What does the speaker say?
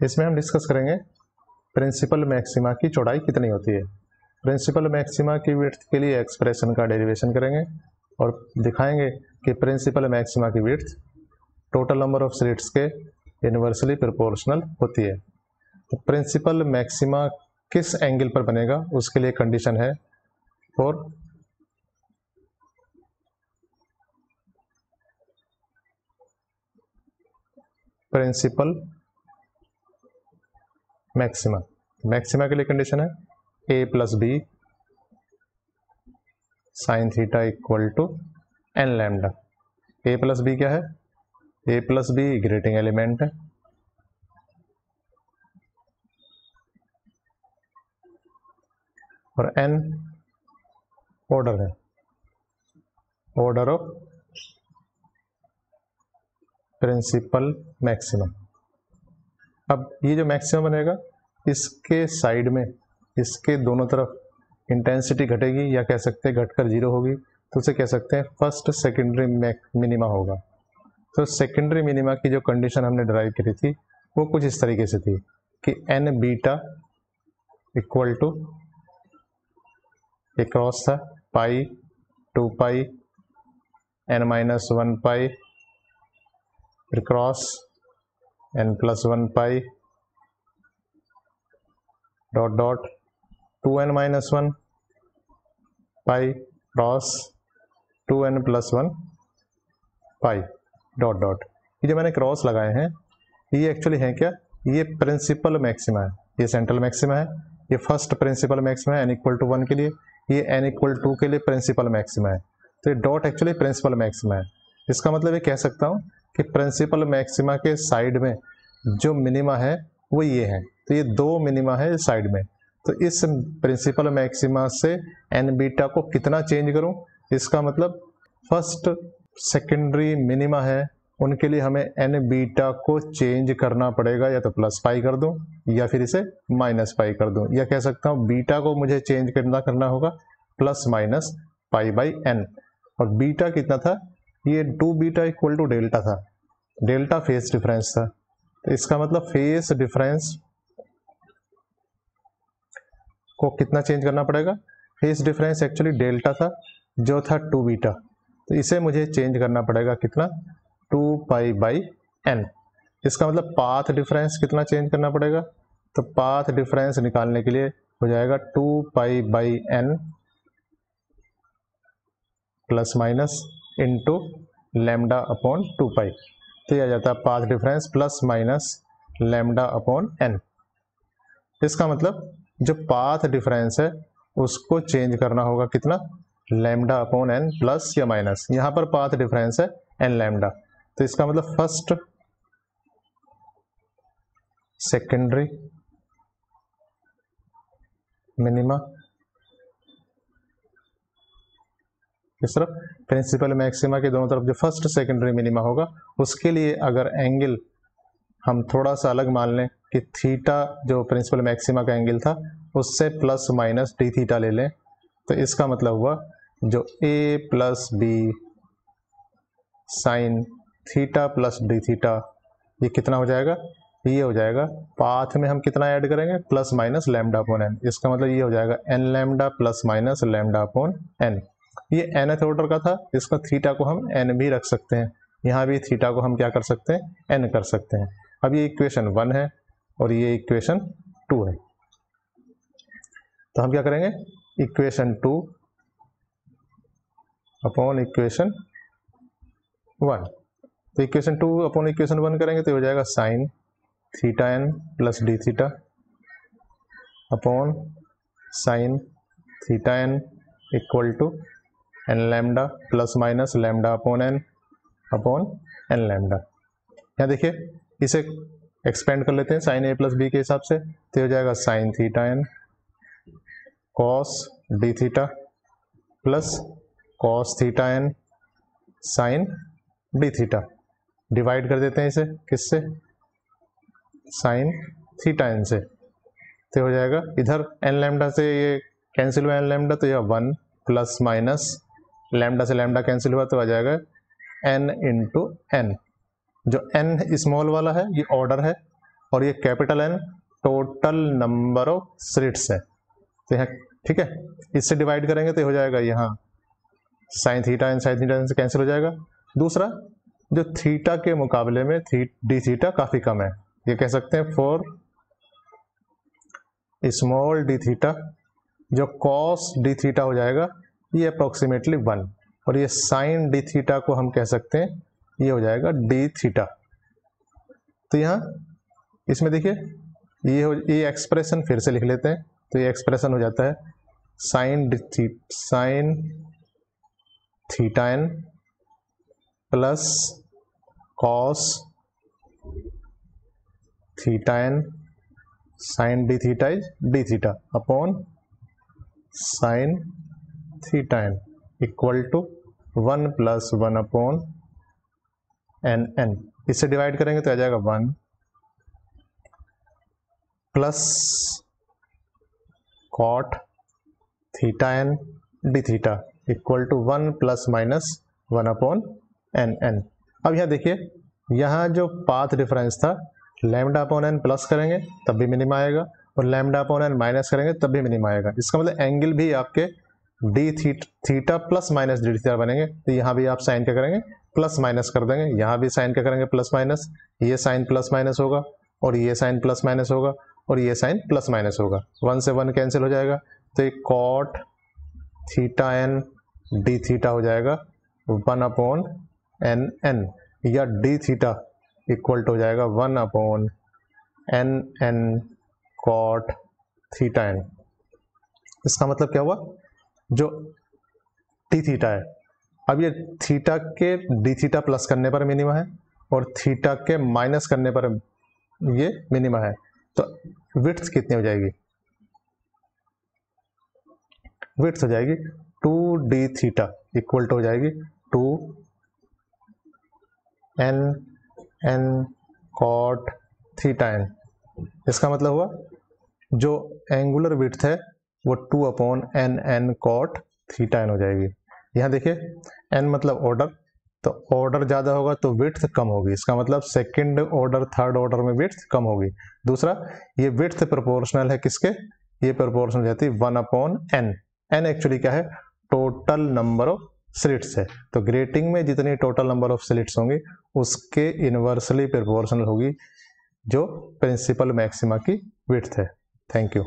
इसमें हम डिस्कस करेंगे प्रिंसिपल मैक्सिमा की चौड़ाई कितनी होती है। प्रिंसिपल मैक्सिमा की विड्थ के लिए एक्सप्रेशन का डेरिवेशन करेंगे और दिखाएंगे कि प्रिंसिपल मैक्सिमा की width total number of slits के इनवर्सली प्रोपोर्शनल होती है। तो प्रिंसिपल मैक्सिमा किस एंगल पर बनेगा उसके लिए कंडीशन है फॉर प्रिंसिपल मैक्सिमा। मैक्सिमा के लिए कंडीशन है a plus B sine theta equal to N lambda. a plus B क्या है? a plus B grating element है और n ऑर्डर है, ऑर्डर ऑफ प्रिंसिपल मैक्सिमम। अब ये जो मैक्सिमम बनेगा इसके साइड में, इसके दोनों तरफ इंटेंसिटी घटेगी या कह सकते हैं घटकर जीरो होगी, तो उसे कह सकते हैं फर्स्ट सेकेंडरी मिनिमा होगा। तो सेकेंडरी मिनिमा की जो कंडीशन हमने डिराइव करी थी वो कुछ इस तरीके से थी कि एन बीटा इक्वल टू एक क्रॉस था पाई 2 पाई n माइनस 1 पाई फिर cross n plus 1 Pie dot dot 2n minus 1 पाई cross 2n plus 1 Pie dot dot. ये जो मैंने क्रॉस लगाए हैं ये एक्चुअली है क्या? ये प्रिंसिपल मैक्सिमा है, ये सेंट्रल मैक्सिमा है, ये फर्स्ट प्रिंसिपल मैक्सिमा है n इक्वल टू 1 के लिए, ये n इक्वल 2 के लिए प्रिंसिपल मैक्सिमा है। तो ये डॉट एक्चुअली प्रिंसिपल मैक्सिमा है। इसका मतलब ये कह सकता हूँ कि प्रिंसिपल मैक्सिमा के साइड में जो मिनिमा है वो ये है। तो ये दो मिनिमा है साइड में। तो इस प्रिंसिपल मैक्सिमा से एन बीटा को कितना चेंज करूं? इसका मतलब फर्स्ट सेकेंडरी मिनिमा है उनके लिए हमें एन बीटा को चेंज करना पड़ेगा, या तो प्लस पाई कर दूं या फिर इसे माइनस पाई कर दूं, या कह सकता हूं बीटा को मुझे चेंज करना होगा plus minus pi by N. और बीटा कितना था? ये 2 बीटा इक्वल टू डेल्टा था, डेल्टा फेस डिफरेंस था। तो इसका मतलब फेस डिफरेंस को कितना चेंज करना पड़ेगा? फेस डिफरेंस एक्चुअली डेल्टा था जो था 2 बीटा, तो इसे मुझे चेंज करना पड़ेगा कितना? 2 पाई बाई एन। इसका मतलब पाथ डिफरेंस कितना चेंज करना पड़ेगा? तो पाथ डिफरेंस निकालने के लिए हो जाएगा 2 pi by N plus minus into lambda upon 2 pi. तो यह आ जाता है path difference plus minus lambda upon N. इसका मतलब जो पाथ डिफरेंस है उसको चेंज करना होगा कितना? लैम्डा अपॉन एन प्लस या माइनस। यहां पर पाथ डिफरेंस है एन लैम्डा, तो इसका मतलब फर्स्ट सेकेंडरी मिनिमा किस तरफ? प्रिंसिपल मैक्सिमा के दोनों तरफ जो फर्स्ट सेकेंडरी मिनिमा होगा उसके लिए अगर एंगल हम थोड़ा सा अलग मान लें कि थीटा जो प्रिंसिपल मैक्सिमा का एंगल था उससे प्लस माइनस डी थीटा ले लें, तो इसका मतलब हुआ जो a plus B sine theta plus D theta ये कितना हो जाएगा? ये हो जाएगा पाथ में हम कितना ऐड करेंगे? Plus minus lambda upon N. इसका मतलब ये हो जाएगा N lambda plus minus lambda upon N. ये nth ऑर्डर का था, इसका थीटा को हम n भी रख सकते हैं, यहाँ भी थीटा को हम क्या कर सकते हैं? n कर सकते हैं। अब ये इक्वेशन 1 है और ये इक्वेशन 2 है, तो हम क्या करेंगे? Equation 2 upon equation 1। तो इक्वेशन 2 अपॉन इक्वेशन 1 करेंगे तो हो जाएगा sine theta N plus D theta upon sine theta N equal to N lambda plus minus lambda upon N lambda. यहाँ देखिए इसे एक्सपेंड कर लेते हैं साइन ए प्लस बी के हिसाब से, तो हो जाएगा sine theta N cos D theta plus cos theta N sine D theta. Divide कर देते हैं इसे किससे? साइन थीटा एन से, तो हो जाएगा इधर एन लैम्डा से ये कैंसिल हुआ एन लैम्डा, तो यह 1 प्लस माइनस लैम्डा से लैम्डा कैंसिल हुआ तो आ जाएगा n इंटू एन। जो n स्मॉल वाला है ये ऑर्डर है और ये capital N total number of slits है। तो यहाँ ठीक है, इससे डिवाइड करेंगे तो हो जाएगा यहाँ sine theta N sine theta N से कैंसिल हो जाएगा। दूसरा, जो थीटा के मुकाबले में डी थीटा काफी कम है, ये कह सकते हैं फॉर स्मॉल डी थीटा, जो कॉस डी थीटा हो जाएगा ये अप्रोक्सीमेटली 1, और ये साइन डी थीटा को हम कह सकते हैं ये हो जाएगा डी थीटा। तो यहाँ इसमें देखिए ये एक्सप्रेशन फिर से लिख लेते हैं, तो ये एक्सप्रेशन हो जाता है sine theta N plus cos theta N sine D theta is D theta upon sine theta N equal to 1 + 1 upon N N. इससे डिवाइड करेंगे तो आ जाएगा 1 plus cot theta N D theta equal to 1 ± 1 upon N N. अब यहाँ देखिए, यहाँ जो पाथ डिफरेंस था लैम्डा अपॉन एन प्लस करेंगे तब भी मिनिमम आएगा, और लैम्डा अपॉन एन माइनस करेंगे तब भी मिनिमम आएगा। इसका मतलब एंगल भी आपके D theta plus minus D theta बनेंगे। तो यहाँ भी आप साइन क्या करेंगे, प्लस माइनस कर देंगे, यहाँ भी साइन क्या करेंगे, प्लस माइनस, ये साइन प्लस माइनस होगा और ये साइन प्लस माइनस होगा और ये साइन प्लस माइनस होगा, 1 से 1 कैंसिल हो जाएगा। तो ये cot theta N D theta हो जाएगा 1 अपॉन एन एन, या डी थीटा इक्वल टू हो जाएगा 1 upon N N cot theta N. इसका मतलब क्या हुआ, जो डी थीटा है, अब ये थीटा के डी थीटा प्लस करने पर मिनिमम है और थीटा के माइनस करने पर ये मिनिमम है। तो विड्थ कितनी हो जाएगी, विड्थ हो जाएगी 2d थीटा इक्वल टू हो जाएगी 2 N N cot theta N. इसका मतलब हुआ जो एंगुलर विड्थ है वो 2 upon N N cot theta N हो जाएगी। यहाँ देखिए एन मतलब ऑर्डर, तो ऑर्डर ज़्यादा होगा तो विड्थ कम होगी, इसका मतलब सेकंड ऑर्डर थर्ड ऑर्डर में विड्थ कम होगी। दूसरा, ये विड्थ प्रोपोर्शनल है किसके, ये प्रोपोर्शनल जाती है 1 अपॉन एन। एन एक्चुअली क्या है, टोटल नंबर ऑफ स्लिट्स है। तो ग्रेटिंग में जितनी टोटल नंबर ऑफ स्लिट्स होंगी उसके इनवर्सली प्रोपोर्शनल होगी जो प्रिंसिपल मैक्सिमा की विड्थ है। Thank you.